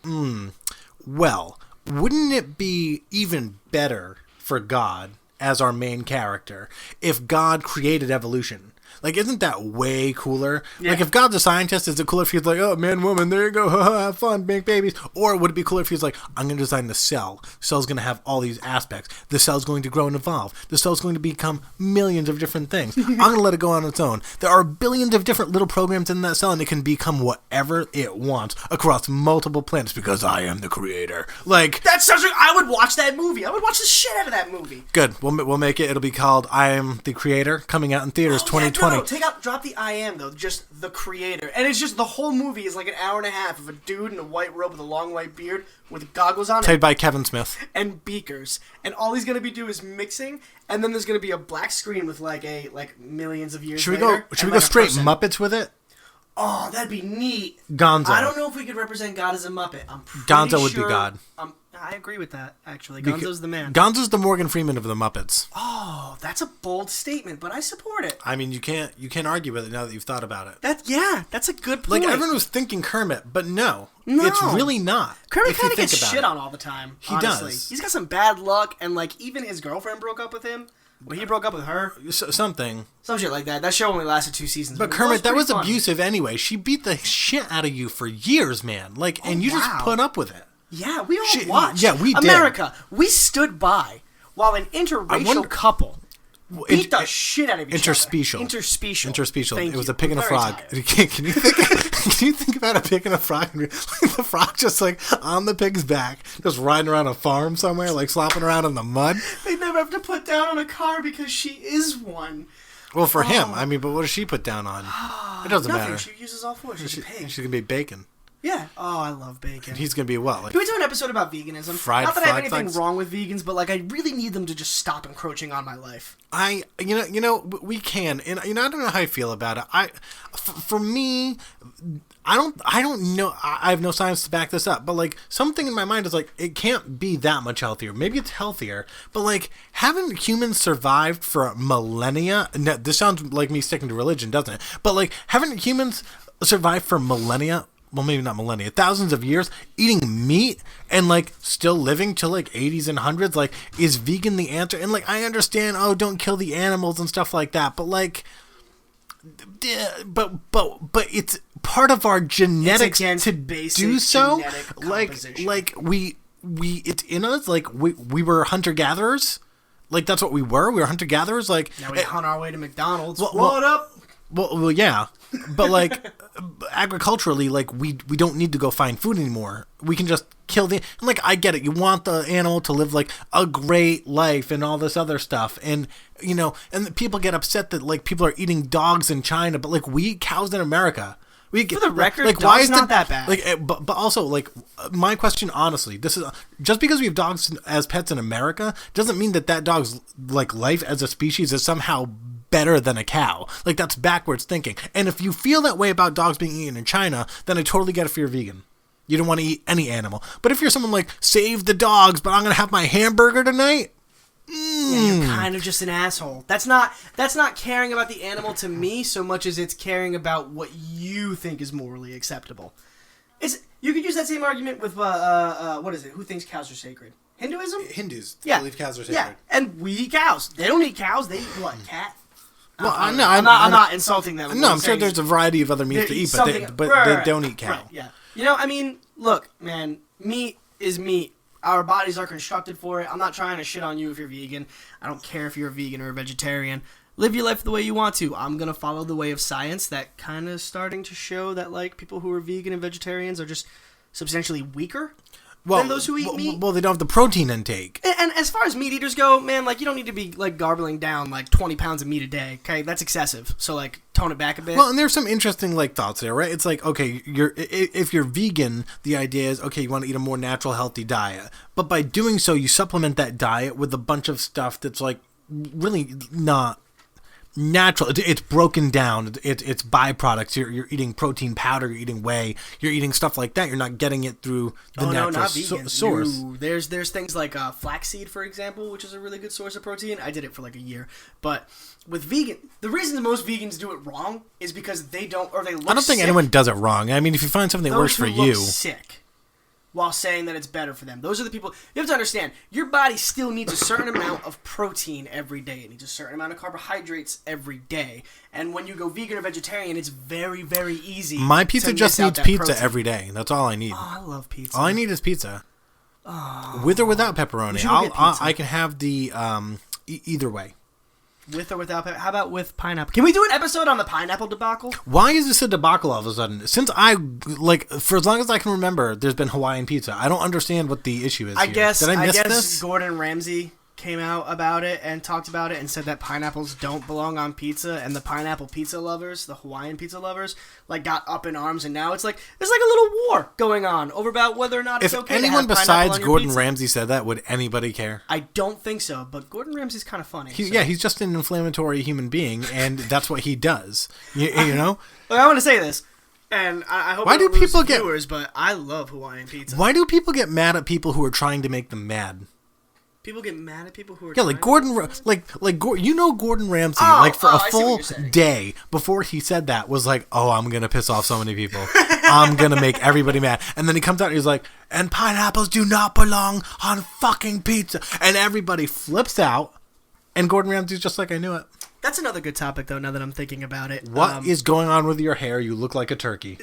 well, wouldn't it be even better for God as our main character if God created evolution? Like, isn't that way cooler? Yeah. Like, if God's a scientist, is it cooler if he's like, oh, man, woman, there you go, have fun, make babies? Or would it be cooler if he's like, I'm going to design the cell. The cell's going to have all these aspects. The cell's going to grow and evolve. The cell's going to become millions of different things. I'm going to let it go on its own. There are billions of different little programs in that cell, and it can become whatever it wants across multiple planets because I am the creator. Like, that's such I would watch that movie. I would watch the shit out of that movie. Good. We'll make it. It'll be called I Am the Creator, coming out in theaters 2020. No, drop the I am, though, just the creator. And it's just, the whole movie is like an hour and a half of a dude in a white robe with a long white beard with goggles on. Played by Kevin Smith. And beakers. And all he's going to be doing is mixing, and then there's going to be a black screen with like millions of years later. Should we go straight Muppets with it? Oh, that'd be neat. Gonzo. I don't know if we could represent God as a Muppet. I'm pretty Gonzo would be God. I agree with that, actually. Gonzo's the man. Gonzo's the Morgan Freeman of the Muppets. Oh, that's a bold statement, but I support it. I mean, you can't argue with it now that you've thought about it. That's a good point. Like, everyone was thinking Kermit, but no, it's really not. Kermit kind of gets shit on all the time. He honestly. does. He's got some bad luck, and like even his girlfriend broke up with him. When he broke up with her. Something. Some shit like that. That show only lasted 2 seasons. But Kermit, that was abusive anyway. She beat the shit out of you for years, man. And you just put up with it. Yeah, we all watched. Yeah, we did. America, we stood by while an interracial couple beat the shit out of each Interspecial. other. Interspecial. It was a pig and a frog. Can you think about a pig and a frog? The frog just on the pig's back, just riding around a farm somewhere, slopping around in the mud. They never have to put down on a car because she is one. Well, for him, but what does she put down on? It doesn't matter. She uses all four. She's a pig. She's gonna be bacon. Yeah. Oh, I love bacon. And he's gonna be what? Can we do an episode about veganism? Fried Not that I have anything things? wrong with vegans, but I really need them to just stop encroaching on my life. We can, and I don't know how I feel about it. For me, I don't know. I have no science to back this up, but something in my mind is it can't be that much healthier. Maybe it's healthier, but haven't humans survived for millennia? Now, this sounds like me sticking to religion, doesn't it? But haven't humans survived for millennia? Well, maybe not millennia, thousands of years eating meat and still living till 80s and 100s. Is vegan the answer? And I understand, don't kill the animals and stuff like that, but but it's part of our genetics to do so. It's in us. We were hunter gatherers. That's what we were. We were hunter gatherers. Now we hunt our way to McDonald's. What up? Well, yeah, but agriculturally, we don't need to go find food anymore. We can just kill the. And I get it. You want the animal to live a great life and all this other stuff, and and people get upset that people are eating dogs in China, but we eat cows in America. For the record, why is not that bad? But also, my question, honestly, this is just because we have dogs as pets in America doesn't mean that dog's life as a species is somehow better than a cow. That's backwards thinking. And if you feel that way about dogs being eaten in China, then I totally get it if you're vegan. You don't want to eat any animal. But if you're someone save the dogs, but I'm going to have my hamburger tonight. Yeah, you're kind of just an asshole. That's not caring about the animal to me so much as it's caring about what you think is morally acceptable. You could use that same argument with what is it? Who thinks cows are sacred? Hinduism? Hindus believe cows are sacred. Yeah, and we eat cows. They don't eat cows. They eat what? Cat? Well, I'm not insulting them. No, I'm sure there's a variety of other meats to eat, but they don't eat cow. Right, yeah. Look, man, meat is meat. Our bodies are constructed for it. I'm not trying to shit on you if you're vegan. I don't care if you're a vegan or a vegetarian. Live your life the way you want to. I'm going to follow the way of science that kind of starting to show that people who are vegan and vegetarians are just substantially weaker than those who eat meat. Well, they don't have the protein intake. And as far as meat eaters go, man, you don't need to be garbling down 20 pounds of meat a day. Okay, that's excessive. So tone it back a bit. Well, and there's some interesting thoughts there, right? It's okay, if you're vegan, the idea is okay, you want to eat a more natural, healthy diet, but by doing so, you supplement that diet with a bunch of stuff that's really not natural. It's broken down. It's byproducts. You're eating protein powder. You're eating whey. You're eating stuff like that. You're not getting it through the natural source. No, there's things like flaxseed, for example, which is a really good source of protein. I did it for a year, but with vegan, the reason most vegans do it wrong is because they don't, or they look. I don't think anyone does it wrong. I mean, if you find something that works for you, sick. While saying that it's better for them. Those are the people... You have to understand, your body still needs a certain amount of protein every day. It needs a certain amount of carbohydrates every day. And when you go vegan or vegetarian, it's very, very easy. My pizza just needs pizza protein every day. That's all I need. Oh, I love pizza. All I need is pizza. Oh, with or without pepperoni. I can have the... either way. With or without pepperoni? How about with pineapple? Can we do an episode on the pineapple debacle? Why is this a debacle all of a sudden? Since for as long as I can remember, there's been Hawaiian pizza. I don't understand what the issue is. I here. guess. Did I miss guess this? Gordon Ramsay came out about it and talked about it and said that pineapples don't belong on pizza, and the pineapple pizza lovers, the Hawaiian pizza lovers, got up in arms, and now it's there's a little war going on over about whether or not it's okay. If anyone besides Gordon pizza. Ramsay said that, would anybody care? I don't think so, but Gordon Ramsay's kind of funny. Yeah, he's just an inflammatory human being, and that's what he does. You know? Look, I want to say this. And I hope why do people get viewers, but I love Hawaiian pizza. Why do people get mad at people who are trying to make them mad? People get mad at people who are Gordon Ramsay, for a full day before he said that was oh, I'm gonna piss off so many people, I'm gonna make everybody mad, and then he comes out and he's and pineapples do not belong on fucking pizza, and everybody flips out, And Gordon Ramsay's just like I knew it. That's another good topic, though, now that I'm thinking about it. What is going on with your hair? You look like a turkey.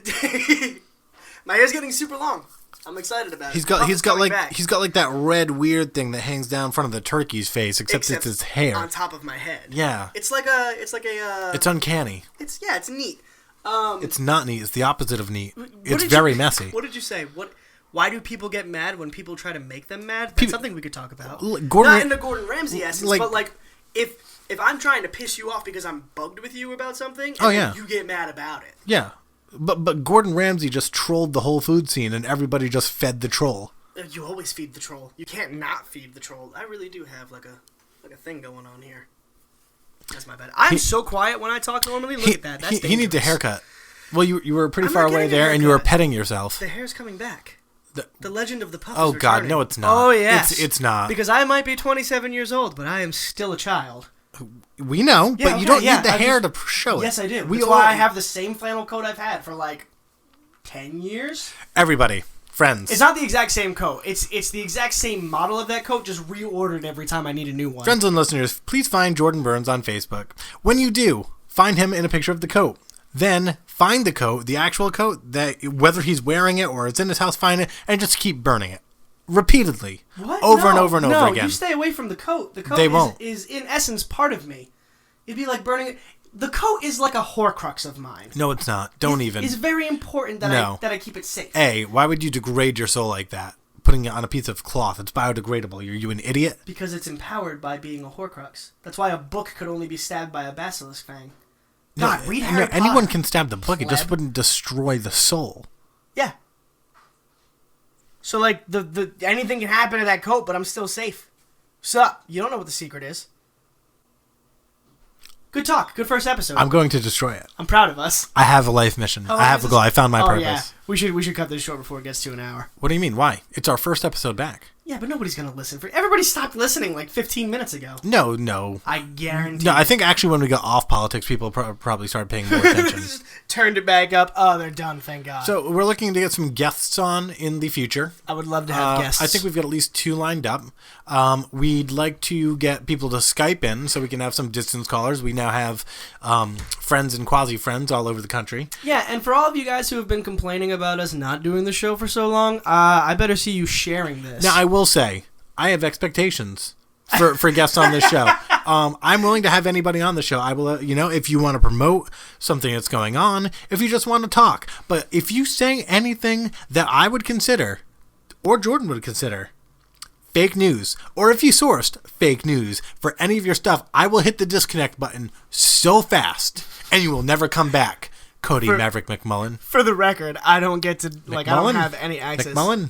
My hair's getting super long. I'm excited about it. He's got like that red weird thing that hangs down in front of the turkey's face, except it's his hair on top of my head. Yeah. It's uncanny. It's neat. It's not neat. It's the opposite of neat. It's very messy. What did you say? Why do people get mad when people try to make them mad? That's something we could talk about. Not in the Gordon Ramsay essence, but like if I'm trying to piss you off because I'm bugged with you about something, and you get mad about it. Yeah. But Gordon Ramsay just trolled the whole food scene, and everybody just fed the troll. You always feed the troll. You can't not feed the troll. I really do have like a thing going on here. That's my bad. I'm so quiet when I talk normally. Look at that. That's dangerous. He needs a haircut. Well, you were pretty far away there, and you were petting yourself. The hair's coming back. The legend of the Puff. Oh God, no, it's not. Oh yes, it's not. Because I might be 27 years old, but I am still a child. We know, but you don't need the hair to show it. Yes, I do. That's why I have the same flannel coat I've had for like 10 years. Everybody, friends. It's not the exact same coat. It's the exact same model of that coat, just reordered every time I need a new one. Friends and listeners, please find Jordan Burns on Facebook. When you do, find him in a picture of the coat. Then find the coat, the actual coat, that whether he's wearing it or it's in his house, find it, and just keep burning it. Repeatedly. What? Over and over again. No, you stay away from the coat. The coat is in essence part of me. It'd be like burning it. The coat is like a Horcrux of mine. No, it's not. Don't even. It's very important that I keep it safe. A, why would you degrade your soul like that? Putting it on a piece of cloth. It's biodegradable. Are you an idiot? Because it's empowered by being a Horcrux. That's why a book could only be stabbed by a basilisk fang. God, read Harry Potter. Anyone can stab the book. It just wouldn't destroy the soul. Yeah. So, like, the anything can happen to that coat, but I'm still safe. Sup? You don't know what the secret is. Good talk. Good first episode. I'm going to destroy it. I'm proud of us. I have a life mission. I have a goal. I found my purpose. Yeah. We should cut this short before it gets to an hour. What do you mean? Why? It's our first episode back. Yeah, but nobody's going to listen. Everybody stopped listening like 15 minutes ago. No. I guarantee. No, I think actually when we got off politics, people probably started paying more attention. Just turned it back up. Oh, they're done, thank God. So we're looking to get some guests on in the future. I would love to have guests. I think we've got at least 2 lined up. We'd like to get people to Skype in so we can have some distance callers. We now have friends and quasi-friends all over the country. Yeah, and for all of you guys who have been complaining about us not doing the show for so long, I better see you sharing this. Now, I will say, I have expectations for guests on this show. I'm willing to have anybody on the show. I will, if you want to promote something that's going on, if you just want to talk. But if you say anything that I would consider, or Jordan would consider, fake news, or if you sourced fake news for any of your stuff, I will hit the disconnect button so fast, and you will never come back. Cody Maverick McMullen. For the record, I don't get to, I don't have any access. McMullen?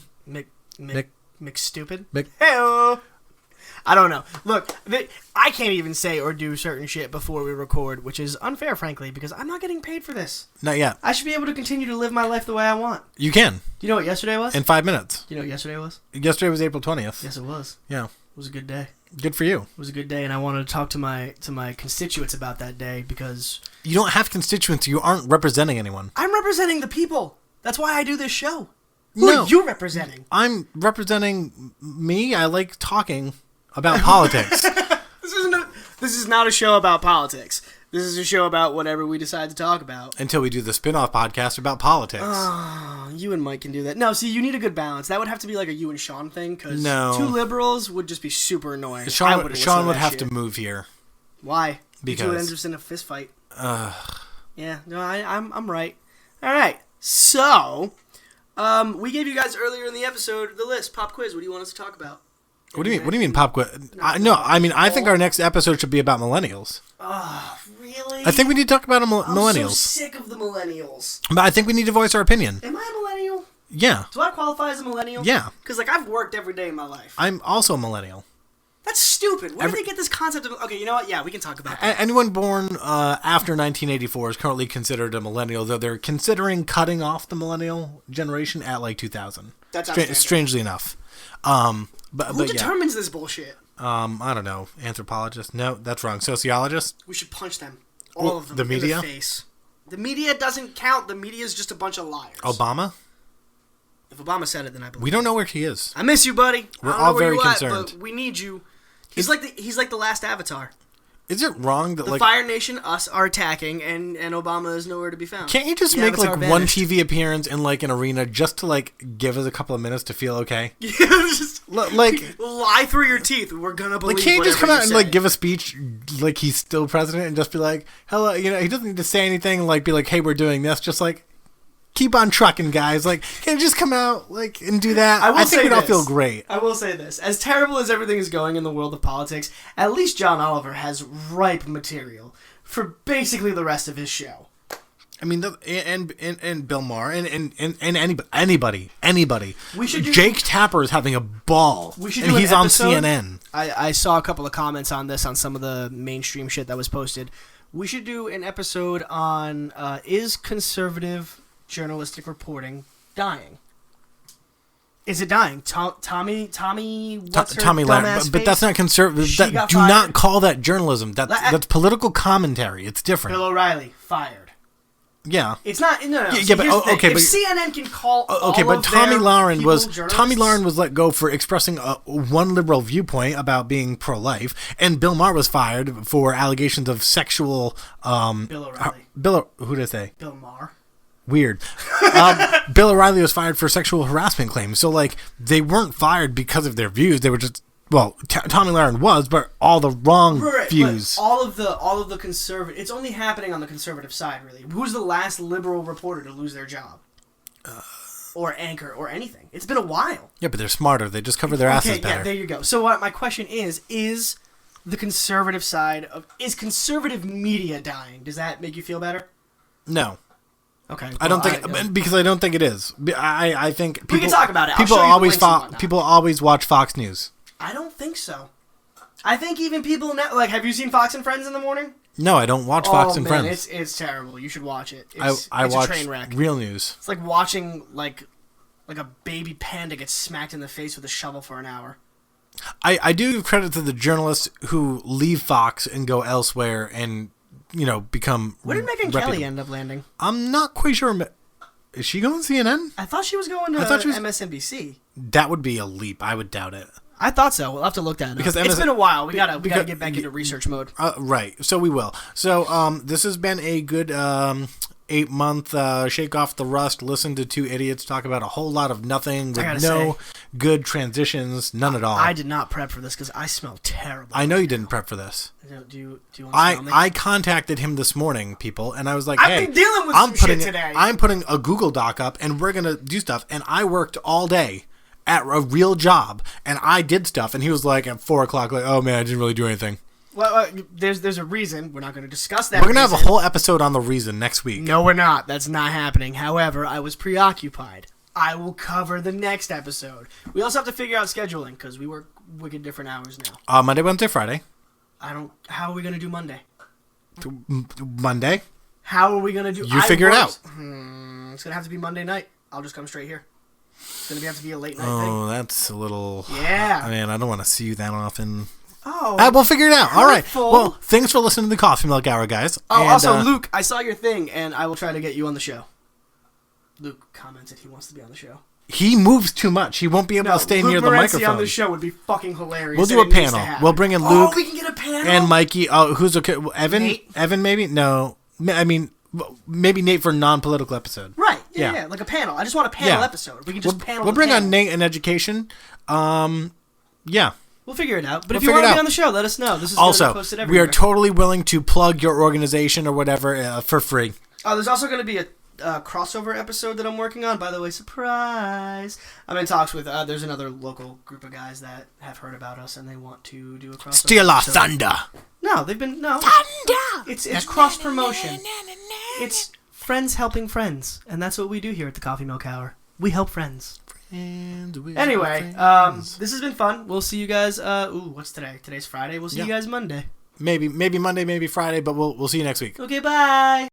McStupid? Hey-o! I don't know. Look, I can't even say or do certain shit before we record, which is unfair, frankly, because I'm not getting paid for this. Not yet. I should be able to continue to live my life the way I want. You can. Do you know what yesterday was? In 5 minutes. Do you know what yesterday was? Yesterday was April 20th. Yes, it was. Yeah. It was a good day. Good for you. It was a good day, and I wanted to talk to my constituents about that day because... You don't have constituents. You aren't representing anyone. I'm representing the people. That's why I do this show. Who are you representing? I'm representing me. I like talking about politics. This is not a show about politics. This is a show about whatever we decide to talk about. Until we do the spin-off podcast about politics. Oh, you and Mike can do that. No, see, you need a good balance. That would have to be like a you and Sean thing, because 2 liberals would just be super annoying. Sean would have to move here. Why? Because... You would end up in a fist fight. Yeah, no, I'm right. All right, so... we gave you guys earlier in the episode the list, pop quiz. What do you want us to talk about? What do you mean? What do you mean pop quiz? I think our next episode should be about millennials. Oh, really? I think we need to talk about millennials. I'm so sick of the millennials. But I think we need to voice our opinion. Am I a millennial? Yeah. Do I qualify as a millennial? Yeah. Because I've worked every day of my life. I'm also a millennial. That's stupid. Where did they get this concept of... Okay, you know what? Yeah, we can talk about that. Anyone born after 1984 is currently considered a millennial, though they're considering cutting off the millennial generation at like 2000. That's strangely enough. Who determines this bullshit? I don't know. Anthropologist? No, that's wrong. Sociologist? We should punch them. All of them. The media? In the face. The media doesn't count. The media is just a bunch of liars. Obama? If Obama said it, then I believe We don't know where he is. I miss you, buddy. We're all very concerned. But we need you He's like the last Avatar. Is it wrong that The Fire Nation, us, are attacking, and Obama is nowhere to be found? Can't you just make like one TV appearance in like an arena just to like give us a couple of minutes to feel okay? Yeah, just like lie through your teeth. We're gonna believe. Like, can't you just come out and say. like give a speech like he's still president and just be like, hello, you know, he doesn't need to say anything and like be like, hey, we're doing this. Just like keep on trucking, guys. Like, can you just come out like and do that? I think we'd all feel great. I will say this: as terrible as everything is going in the world of politics, at least John Oliver has ripe material for basically the rest of his show. I mean, and Bill Maher and anybody. We should Jake Tapper is having a ball. We should and do he's an on episode. CNN. I saw a couple of comments on this on some of the mainstream shit that was posted. We should do an episode on is conservative journalistic reporting dying? Is it dying? Tommy, what's her Tommy Lara, dumbass but face? that's not conservative. Do not call that journalism. That's political commentary. It's different. Bill O'Reilly fired. Yeah, it's not. No. Yeah, but okay, if CNN can call. Okay, but Tommy Lauren was let go for expressing one liberal viewpoint about being pro-life, and Bill Maher was fired for allegations of sexual. Bill O'Reilly. Who did I say? Bill Maher. Weird. Bill O'Reilly was fired for sexual harassment claims. So, like, they weren't fired because of their views. They were just, well, Tommy Lauren was, but all the wrong views. But all of the conservative. It's only happening on the conservative side, really. Who's the last liberal reporter to lose their job? Or anchor or anything. It's been a while. Yeah, but they're smarter. They just cover their asses better. Yeah, there you go. So my question is the conservative side is conservative media dying? Does that make you feel better? No. Okay. I don't think because I don't think it is. I think people, we can talk about it. People always watch Fox News. I don't think so. I think even people now, like, have you seen Fox and Friends in the morning? No, I don't watch Fox and Friends. It's terrible. You should watch it. I watch a train wreck. Real news. It's like watching like a baby panda get smacked in the face with a shovel for an hour. I do give credit to the journalists who leave Fox and go elsewhere and, you know, become. Where did Megyn Kelly end up landing? I'm not quite sure. Is she going to CNN? I thought she was going to MSNBC. That would be a leap. I would doubt it. I thought so. We'll have to look that up. Because it's been a while. We gotta get back into research mode. Right. So we will. So this has been a good 8-month shake off the rust. Listen to two idiots talk about a whole lot of nothing with no good transitions, none at all. I did not prep for this because I smell terrible. I know you didn't prep for this. Do you want to smell me? I contacted him this morning, people, and I was like, hey, I've been dealing with some shit today. I'm putting a Google Doc up, and we're gonna do stuff. And I worked all day at a real job, and I did stuff, and he was like at 4:00, like, oh man, I didn't really do anything. Well, there's a reason. We're not going to discuss that. We're going to have a whole episode on the reason next week. No, we're not. That's not happening. However, I was preoccupied. I will cover the next episode. We also have to figure out scheduling, because we work wicked different hours now. Monday, Wednesday, Friday. How are we going to do Monday? Monday? How are we going to do... You figure it out. It's going to have to be Monday night. I'll just come straight here. It's going to have to be a late night thing. Oh, that's a little... Yeah. Man, I don't want to see you that often. Oh. We'll figure it out. All right. Well, thanks for listening to the Coffee Milk Hour, guys. Oh, and, also, Luke, I saw your thing, and I will try to get you on the show. Luke commented he wants to be on the show. He moves too much. He won't be able to stay near the microphone. On the show would be fucking hilarious. We'll do a panel. We'll bring in Luke. Oh, we can get a panel. And Mikey. Oh, who's okay? Evan? Nate? Evan, maybe? No. I mean... Maybe Nate for a non-political episode. Right. Yeah. Like a panel. I just want a panel episode. We can just panel. We'll bring on Nate in education. Yeah. We'll figure it out. But if you want to be on the show, let us know. This is also, posted everywhere. We are totally willing to plug your organization or whatever for free. There's also going to be a crossover episode that I'm working on. By the way, surprise! I'm in talks with. There's another local group of guys that have heard about us and they want to do a crossover. Steal our thunder. No, they've been thunder. It's cross promotion. It's friends helping friends, and that's what we do here at the Coffee Milk Hour. We help friends. Anyway, this has been fun. We'll see you guys. What's today? Today's Friday. We'll see you guys Monday. Maybe Monday, maybe Friday, but we'll see you next week. Okay, bye.